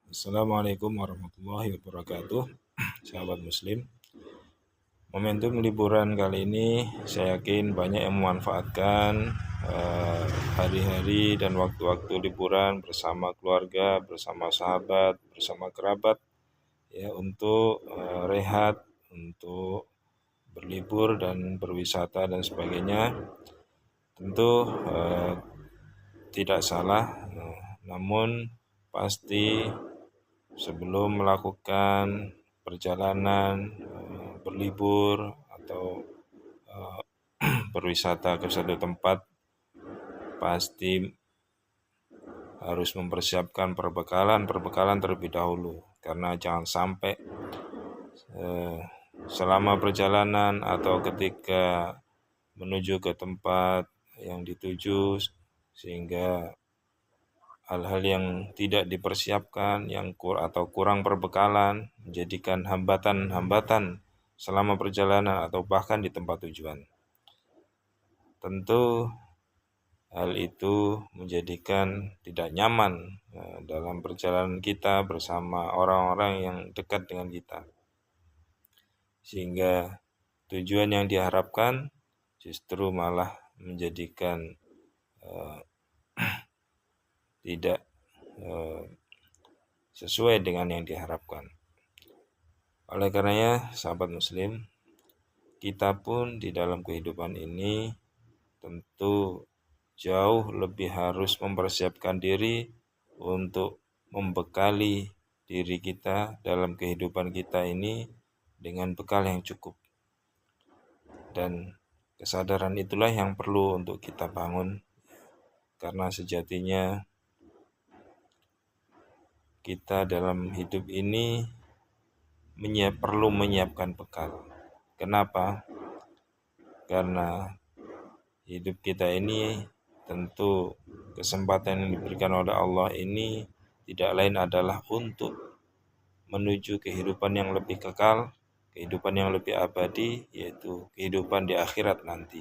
Assalamualaikum warahmatullahi wabarakatuh, sahabat muslim. Momentum liburan kali ini saya yakin banyak yang memanfaatkan hari-hari dan waktu-waktu liburan bersama keluarga, bersama sahabat, bersama kerabat ya, untuk rehat, untuk berlibur dan berwisata dan sebagainya. Tentu tidak salah, namun pasti sebelum melakukan perjalanan, berlibur atau berwisata ke suatu tempat, pasti harus mempersiapkan perbekalan terlebih dahulu, karena jangan sampai selama perjalanan atau ketika menuju ke tempat yang dituju sehingga hal-hal yang tidak dipersiapkan atau kurang perbekalan menjadikan hambatan-hambatan selama perjalanan atau bahkan di tempat tujuan. Tentu hal itu menjadikan tidak nyaman dalam perjalanan kita bersama orang-orang yang dekat dengan kita, sehingga tujuan yang diharapkan justru malah menjadikan tidak sesuai dengan yang diharapkan. Oleh karenanya, sahabat muslim, kita pun di dalam kehidupan ini tentu jauh lebih harus mempersiapkan diri untuk membekali diri kita dalam kehidupan kita ini dengan bekal yang cukup. Dan kesadaran itulah yang perlu untuk kita bangun, karena sejatinya kita dalam hidup ini perlu menyiapkan bekal. Kenapa? Karena hidup kita ini tentu kesempatan yang diberikan oleh Allah ini tidak lain adalah untuk menuju kehidupan yang lebih kekal, kehidupan yang lebih abadi, yaitu kehidupan di akhirat nanti.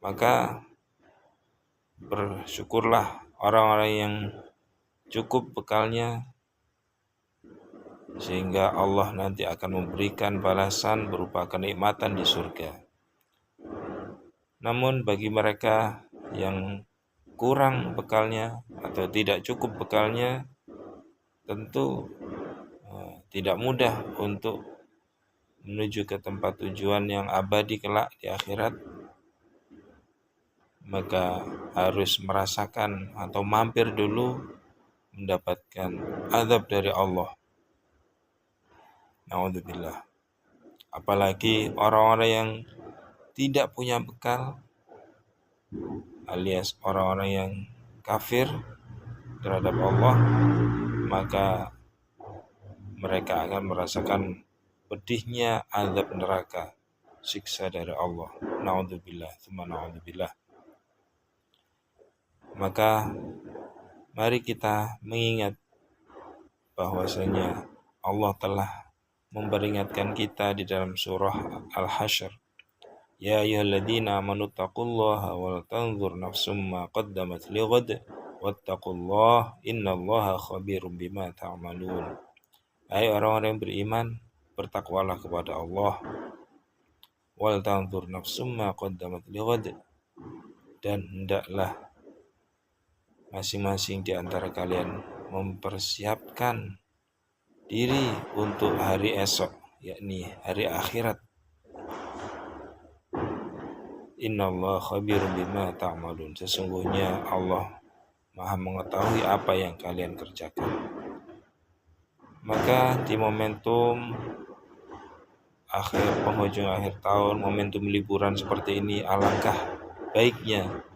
Maka bersyukurlah orang-orang yang cukup bekalnya, sehingga Allah nanti akan memberikan balasan berupa kenikmatan di surga. Namun bagi mereka yang kurang bekalnya atau tidak cukup bekalnya, tentu tidak mudah untuk menuju ke tempat tujuan yang abadi kelak di akhirat. Maka harus merasakan atau mampir dulu mendapatkan azab dari Allah. Na'udzubillah. Apalagi orang-orang yang tidak punya bekal, alias orang-orang yang kafir terhadap Allah, maka mereka akan merasakan pedihnya azab neraka, siksa dari Allah. Na'udzubillah, tsumma na'udzubillah. Maka mari kita mengingat bahwasanya Allah telah memperingatkan kita di dalam surah Al-Hasyr. Ya ayyuhalladzina amanu taqullaha wal tanzur nafsum ma qaddamat lighad wattaqullaha innallaha khabirum bima ta'malun. Hai orang-orang yang beriman, bertakwalah kepada Allah. Wal tanzur nafsum ma qaddamat lighad, dan hendaklah masing-masing di antara kalian mempersiapkan diri untuk hari esok, yakni hari akhirat. Innallaha khabirum bima ta'malun. Sesungguhnya Allah Maha mengetahui apa yang kalian kerjakan. Maka di momentum penghujung akhir tahun, momentum liburan seperti ini, alangkah baiknya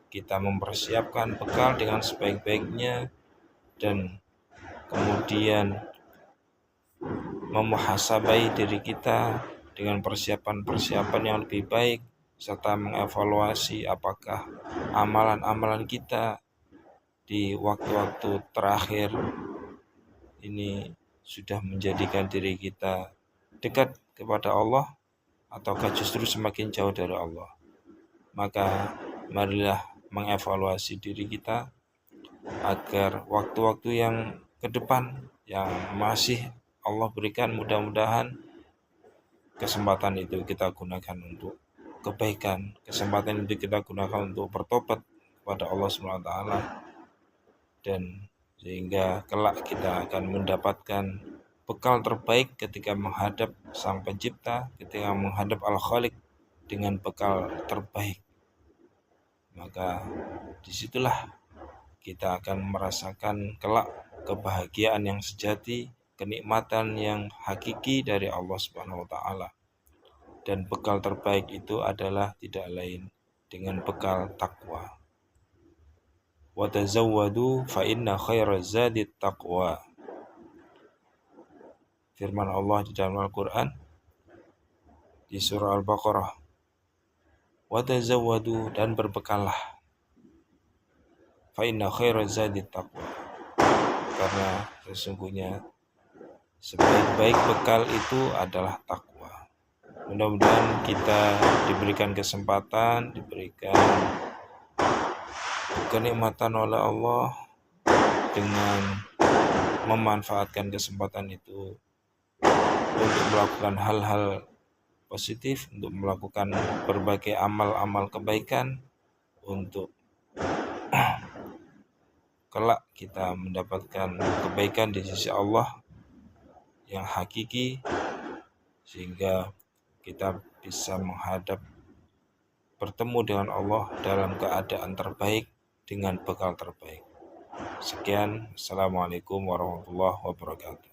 kita mempersiapkan bekal dengan sebaik-baiknya dan kemudian memuhasabai diri kita dengan persiapan-persiapan yang lebih baik, serta mengevaluasi apakah amalan-amalan kita di waktu-waktu terakhir ini sudah menjadikan diri kita dekat kepada Allah ataukah justru semakin jauh dari Allah. Maka marilah mengevaluasi diri kita agar waktu-waktu yang ke depan yang masih Allah berikan, mudah-mudahan kesempatan itu kita gunakan untuk kebaikan, kesempatan itu kita gunakan untuk bertobat kepada Allah SWT, dan sehingga kelak kita akan mendapatkan bekal terbaik ketika menghadap Sang Pencipta, ketika menghadap Al-Khaliq dengan bekal terbaik. Maka disitulah kita akan merasakan kelak kebahagiaan yang sejati, kenikmatan yang hakiki dari Allah Subhanahu wa taala. Dan bekal terbaik itu adalah tidak lain dengan bekal takwa. Wa tazawwadu fa inna khairaz zadi taqwa. Firman Allah di dalam Al-Qur'an di surah Al-Baqarah. Wa tazawwadu, dan berbekallah. Fa inna khairaz zadi taqwa. Karena sesungguhnya sebaik-baik bekal itu adalah takwa. Mudah-mudahan kita diberikan kesempatan, diberikan kenikmatan oleh Allah dengan memanfaatkan kesempatan itu untuk melakukan hal-hal positif, untuk melakukan berbagai amal-amal kebaikan, untuk kelak kita mendapatkan kebaikan di sisi Allah yang hakiki, sehingga kita bisa bertemu dengan Allah dalam keadaan terbaik dengan bekal terbaik. Sekian, Assalamualaikum warahmatullahi wabarakatuh.